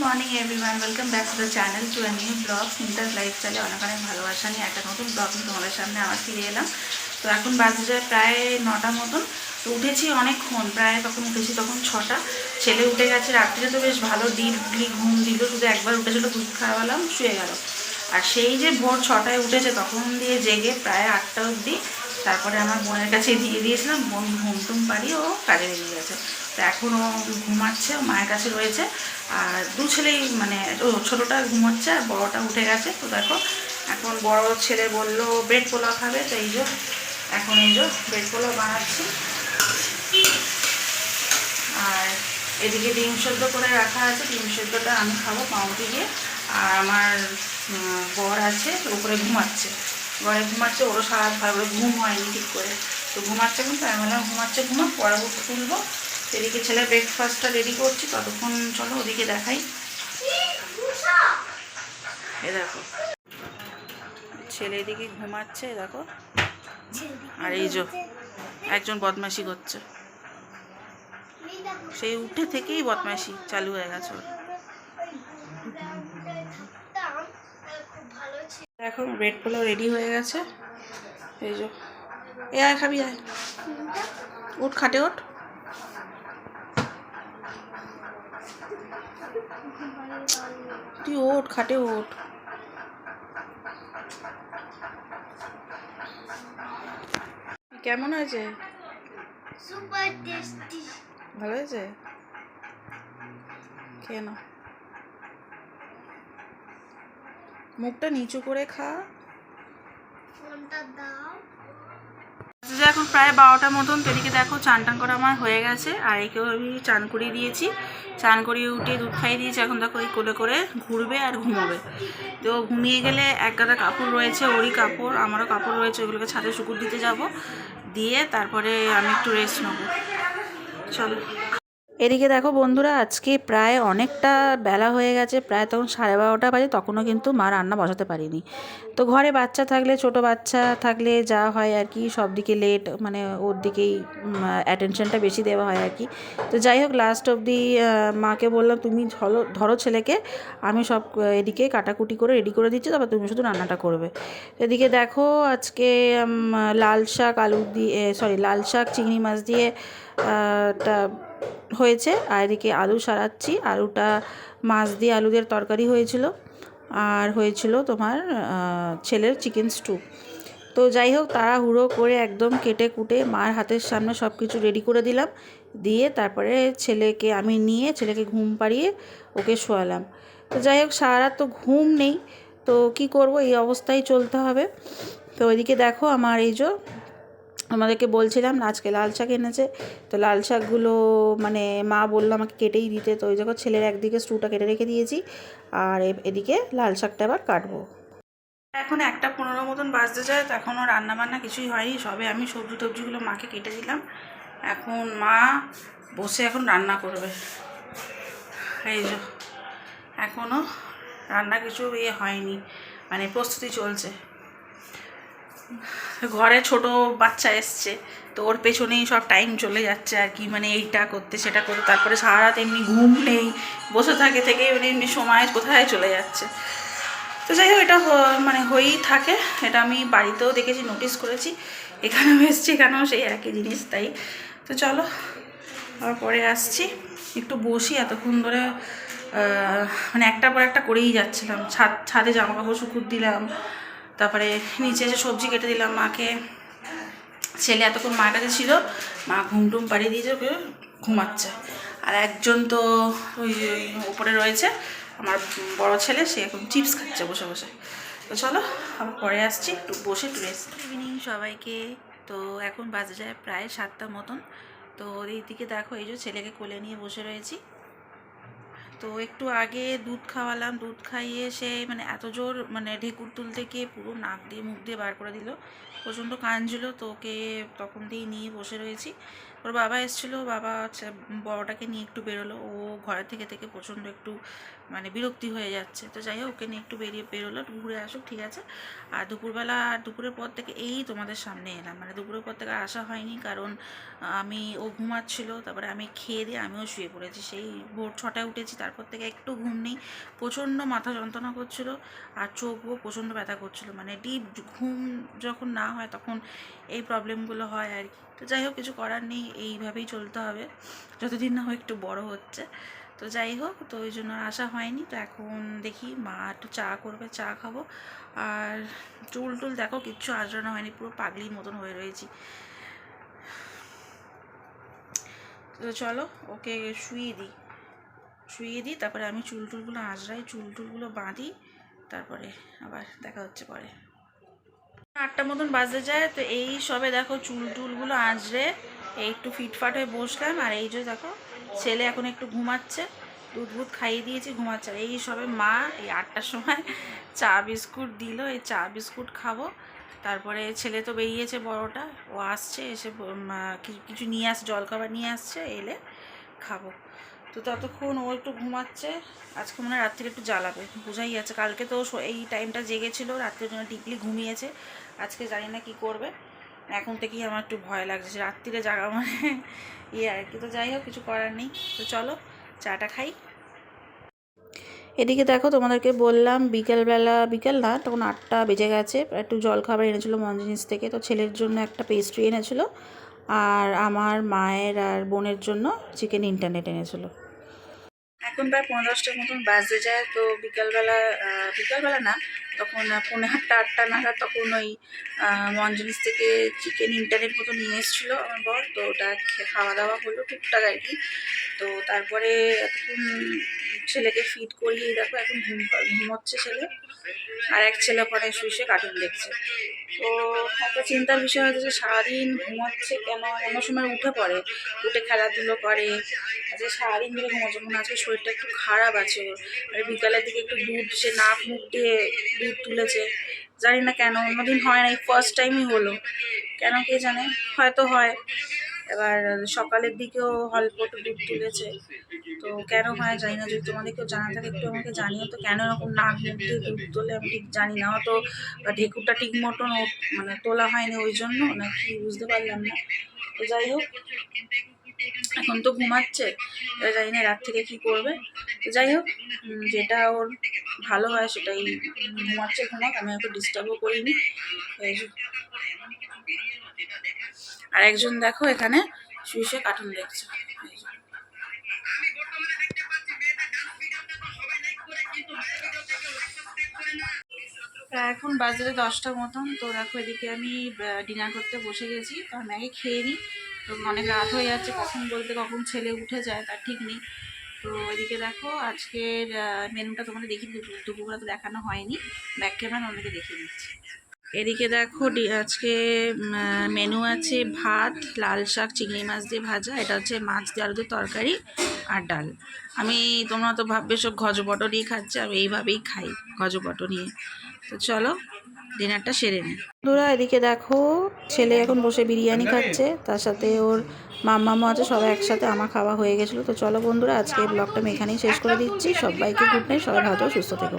Morning everyone, welcome back to the channel to a new vlog Smita's লাইফস্টাইলে অনেক অনেক ভালোবাসা নিয়ে একটা নতুন ব্লগ নিয়ে তোমাদের সামনে আবার ফিরে এলাম। তো এখন বাজে যায় প্রায় 9টা মতন। তো উঠেছি অনেকক্ষণ, প্রায় তখন উঠেছি তখন 6টা। ছেলে উঠে গেছে, রাত্রিরে তো বেশ ভালো ডিপলি ঘুম দিল, শুধু একবার উঠেছিল, দুধ খাওয়ালাম, শুয়ে গেল। আর সেই যে ভোর 6টায় উঠেছে তখন দিয়ে জেগে প্রায় 8টা অবধি, তারপরে আমার বোনের কাছে দিয়ে দিয়েছিলাম, বোন ঘুম টুম পাড়িয়ে ও কাজে বেরিয়ে গেছে। তো এখনও ঘুমাচ্ছে, ও মায়ের কাছে রয়েছে। আর দু ছেলেই মানে ও ছোটোটা ঘুমোচ্ছে আর বড়োটা উঠে গেছে। তো দেখো এখন বড় ছেলে বললো ব্রেড পোলাও খাবে, তো এই যে এখন এই যে ব্রেড পোলাও বানাচ্ছি। আর এদিকে ডিম সেদ্ধ করে রাখা আছে, ডিম সেদ্ধটা আমি খাবো পাউরুটি দিয়ে। আর আমার বর আছে উপরে ঘুমাচ্ছে, ঘরে ঘুমাচ্ছে, ওরও সারা ভালো ঘুম হয়নি ঠিক করে, তো ঘুমাচ্ছে। এখন তো আমি বললাম ঘুমাচ্ছে, ঘুমা, পরে তুলবো। এদিকে ছেলের ব্রেকফাস্টটা রেডি করছি, ততক্ষণ চলো ওদিকে দেখাই। এ দেখো ছেলে এদিকে ঘুমাচ্ছে, দেখো। আর এই যে একজন বদমাশি করছে, সেই উঠে থেকেই বদমাশি চালু হয়ে গেছে ওর। দেখো ব্রেড পোলাও রেডি হয়ে গেছে, এই যে। এ আয় খাবি, আয়, উঠ খাটে ওঠ। তুই ওঠ খাটে ওঠ। কেমন হয়েছে? Super tasty. ভালো হয়েছে, খেয়ে নাও। মুখটা নিচু করে খা। ফোনটা দাও। এখন প্রায় 12টা মতন। এদিকে দেখো চান টান করা আমার হয়ে গেছে, আর একেও আমি চান করিয়ে দিয়েছি। চান করিয়ে উঠে দুধ খাইয়ে দিয়েছি। এখন দেখো এই কোলে করে ঘুরবে আর ঘুমোবে। তো ঘুমিয়ে গেলে এক গাদা কাপড় রয়েছে, ওরই কাপড় আমারও কাপড় রয়েছে, ওগুলোকে ছাদে শুকুর দিতে যাব, দিয়ে তারপরে আমি একটু রেস্ট নেবো। চলো। এদিকে দেখো বন্ধুরা, আজকে প্রায় অনেকটা বেলা হয়ে গেছে, প্রায় তখন 12:30 বাজে, তখনও কিন্তু মা রান্না বসাতে পারিনি। তো ঘরে বাচ্চা থাকলে, ছোট বাচ্চা থাকলে যা হয় আর কি, সব দিকে লেট, মানে ওর দিকেই অ্যাটেনশনটা বেশি দেওয়া হয় আর কি। তো যাই হোক, লাস্ট অবধি মাকে বললাম তুমি ধরো ছেলেকে, আমি সব এদিকে কাটাকুটি করে রেডি করে দিচ্ছি, তারপর তুমি শুধু রান্নাটা করবে। এদিকে দেখো আজকে লাল শাক আলু দিয়ে, লাল শাক চিংড়ি মাছ দিয়ে টা হয়েছে। আর এদিকে আলু সারাচ্ছি, আলুটা মাছ দিয়ে আলু দিয়ে তরকারি হয়েছিল। আর হয়েছিল তোমার ছেলের চিকেন স্টু। তো যাই হোক, তাড়াহুড়ো করে একদম কেটে কুটে মার হাতের সামনে সব কিছু রেডি করে দিলাম, দিয়ে তারপরে ছেলেকে আমি নিয়ে ছেলেকে ঘুম পাড়িয়ে ওকে শোয়ালাম। তো যাই হোক, সারা রাত তো ঘুম নেই, তো কি করব, এই অবস্থায় চলতে হবে। তো ওইদিকে দেখো আমার এই যে আমাদেরকে বলছিলাম আজকে লাল শাক এনেছে, তো লাল শাকগুলো মানে মা বললো আমাকে কেটেই দিতে, তো ওই যখন ছেলের একদিকে স্টুটা কেটে রেখে দিয়েছি, আর এদিকে লাল শাকটা আবার কাটবো। এখন 1:15 মতন বাজতে যায়, তো এখনও রান্নাবান্না কিছুই হয়নি, সবে আমি সবজি টবজিগুলো মাকে কেটে দিলাম। এখন মা বসে এখন রান্না করবে। এই যে এখনও রান্না কিছু হয়নি, মানে প্রস্তুতি চলছে। ঘরে ছোট বাচ্চা এসছে, তো ওর পেছনেই সব টাইম চলে যাচ্ছে আর কি, মানে এইটা করতে সেটা করতে, তারপরে সারা রাত এমনি ঘুম নেই, বসে থেকে মানে এমনি সময় কোথায় চলে যাচ্ছে। তো যাই হোক, এটা মানে হয়েই থাকে, এটা আমি বাড়িতেও দেখেছি, নোটিস করেছি, এখানেও এসছি, এখানেও সেই একই জিনিস। তাই তো চলো আবার পরে আসছি, একটু বসি। এতক্ষণ ধরে মানে একটার পর একটা করেই যাচ্ছিলাম, ছাদে জামা কাপড় শুকুর দিলাম, তারপরে নিচে এসে সবজি কেটে দিলাম মাকে। ছেলে এতক্ষণ মার কাছে ছিল, মা ঘুম টুম পাড়িয়ে দিয়েছে, ওকে ঘুমাচ্ছে। আর একজন তো ওই উপরে রয়েছে, আমার বড় ছেলে, সে এখন চিপস খাচ্ছে বসে বসে। তো চলো আবার পরে আসছি, একটু বসে একটু রেস্ট। গুড ইভিনিং সবাইকে। তো এখন বাজে যায় প্রায় 7টা মতন। তো এই দিকে দেখো এই যে ছেলেকে কোলে নিয়ে বসে রয়েছি। তো একটু আগে দুধ খাওয়ালাম, দুধ খাইয়ে সে মানে এত জোর মানে ঢেকুর তুলতে গিয়ে পুরো নাক দিয়ে মুখ দিয়ে বার করে দিল, প্রচণ্ড কাঁদছিল। তো ওকে তখন দিয়েই নিয়ে বসে রয়েছি। ওর বাবা এসেছিলো, বাবা হচ্ছে বড়টাকে নিয়ে একটু বেরোলো। ও ঘরে থেকে থেকে প্রচণ্ড একটু মানে বিরক্তি হয়ে যাচ্ছে। তো যাই হোক, ওকে নিয়ে একটু বেরোলো, একটু ঘুরে আসুক, ঠিক আছে। আর দুপুরের পর থেকে এই তোমাদের সামনে এলাম, মানে দুপুরের পর থেকে আসা হয়নি, কারণ ও ঘুমাচ্ছিল। তারপরে আমি খেয়ে দিয়ে আমিও শুয়ে পড়েছি। সেই ভোর 6টায় উঠেছি, তারপর থেকে একটু ঘুম নেই, প্রচণ্ড মাথা যন্ত্রণা করছিলো আর চোখও প্রচণ্ড ব্যথা করছিলো। মানে ডিপ ঘুম যখন না হয় তখন এই প্রবলেমগুলো হয় আর কি। তো যাই হোক, কিছু করার নেই, এইভাবেই চলতে হবে যতদিন না হয় একটু বড় হচ্ছে। তো যাই হোক, তো ওই জন্য আসা হয়নি। তো এখন দেখি মা একটু চা করবে, চা খাবো। আর চুল দেখো কিচ্ছু আঁচড়ানো হয়নি, পুরো পাগলির মতন হয়ে রয়েছি। তো চলো ওকে শুইয়ে দিই, তারপরে আমি চুলগুলো আঁচড়াই, চুলগুলো বাঁধি, তারপরে আবার দেখা হচ্ছে পরে। 8টা মতন বাজতে যায়। তো এই সবে দেখো চুলগুলো আঁচড়ে একটু ফিটফাট হয়ে বসলাম। আর এই যে দেখো ছেলে এখন একটু ঘুমাচ্ছে, দুধ খাইয়ে দিয়েছি, ঘুমাচ্ছে। আর এই সবে মা এই 8টার সময় চা বিস্কুট দিল, এই চা বিস্কুট খাবো। তারপরে ছেলে তো বেরিয়েছে, বড়টা, ও আসছে, এসে কিছু নিয়ে আসছে, জলখাবার নিয়ে আসছে, এলে খাবো। তো ততক্ষণ ও একটু ঘুমাচ্ছে। আজকে মনে হয় রাত্রিরে একটু জ্বালাবে, বোঝাই যাচ্ছে। কালকে তো এই টাইমটা জেগেছিল, রাত্রের জন্য ডিপলি ঘুমিয়েছে। আজকে জানি না কি করবে। এখন থেকেই আমার একটু ভয় লাগছে, রাত্রিরে জাগা মানে আর কি। তো যাই হোক, কিছু করার নেই। তো চলো চাটা খাই। এদিকে দেখো, তোমাদেরকে বললাম বিকেল না, তখন 8টা বেজে গেছে। একটু জলখাবার এনেছিলো মঞ্জিনিস থেকে, তো ছেলের জন্য একটা পেস্ট্রি এনেছিলো, আর আমার মায়ের আর বোনের জন্য চিকেন ইন্টারনেট এনেছিলো। এখন প্রায় 9:30টার মতন বাজতে যায়। তো বিকালবেলা না, তখন 7:30-8টা নাগাদ তখন ওই মঞ্জুরিস থেকে চিকেন ইন্টারনেট মতো নিয়ে এসেছিলো আমার বর। তো ওটা খাওয়া দাওয়া হলো টুকটাক আর কি। তো তারপরে এখন ছেলেকে ফিড করিয়ে দেখো এখন ঘুমোচ্ছে ছেলে, আর এক ছেলে পরে শুয়ে কার্টুন দেখছে। তো একটা চিন্তার বিষয় হচ্ছে যে সারাদিন ঘুমাচ্ছে কেন, অন্য সময় উঠে খেলাধুলো করে, যে সারাদিন ধরে ঘুমাচ্ছে। মনে আজকে শরীরটা একটু খারাপ আছে ওর। আর বিকালের দিকে একটু সে নাক মুখ দিয়ে দুধ তুলেছে, জানি না কেন, অন্যদিন হয় না, এই ফার্স্ট টাইমই হলো, কেন কে জানে, হয়তো হয়। এবার সকালের দিকেও অল্প একটু দুধ তুলেছে, তো কেন হয় জানি না। যদি তোমাদের কেউ জানা থাকে একটু আমাকে জানিও তো, কেন এরকম নাক মুখ দিয়ে দুধ তোলে আমি ঠিক জানি না। হয়তো ঢেকুরটা ঠিক মতন মানে তোলা হয়নি ওই জন্য, নাকি বুঝতে পারলাম না। তো যাই হোক, এখন তো ঘুমাচ্ছে, এবার জানি না রাত থেকে কী করবে। তো যাই হোক, যেটা ওর ভালো হয় সেটাই, ঘুমাচ্ছে ঘুমাক, আমি ওকে ডিস্টার্বও করিনি। আর একজন দেখো এখানে শুয়ে কার্টুন দেখছে। এখন বাজে 10টার মতন। তো দেখো এদিকে আমি ডিনার করতে বসে গেছি। তো আমি আগে খেয়ে নিই, তো অনেক রাত হয়ে যাচ্ছে, কখন ছেলে উঠে যায় তার ঠিক নেই। তো এদিকে দেখো আজকের মেনুটা তোমাদের দুপুরবেলা তো দেখানো হয়নি, ব্যাক ক্যামেরা অনেকে দেখিয়ে দিচ্ছি। এদিকে দেখো আজকে মেনু আছে ভাত, লাল শাক, চিংড়ি মাছ দিয়ে ভাজা, এটা হচ্ছে মাছ দিয়ে আলু দিয়ে তরকারি, আর ডাল। তোমরা তো ভাববে সব ঘজবটো নিয়ে খাচ্ছে, আমি এইভাবেই খাই, ঘজবটো নিয়ে। তো চলো ডিনারটা সেরে নিই। বন্ধুরা এদিকে দেখো ছেলে এখন বসে বিরিয়ানি খাচ্ছে, তার সাথে ওর মাম্মামও আছে, সবাই একসাথে। আমার খাওয়া হয়ে গেছিলো। তো চলো বন্ধুরা, আজকে ব্লগটা আমি এখানেই শেষ করে দিচ্ছি। সবাইকে গুড নাইট, সবাই ভালো সুস্থ থেকো।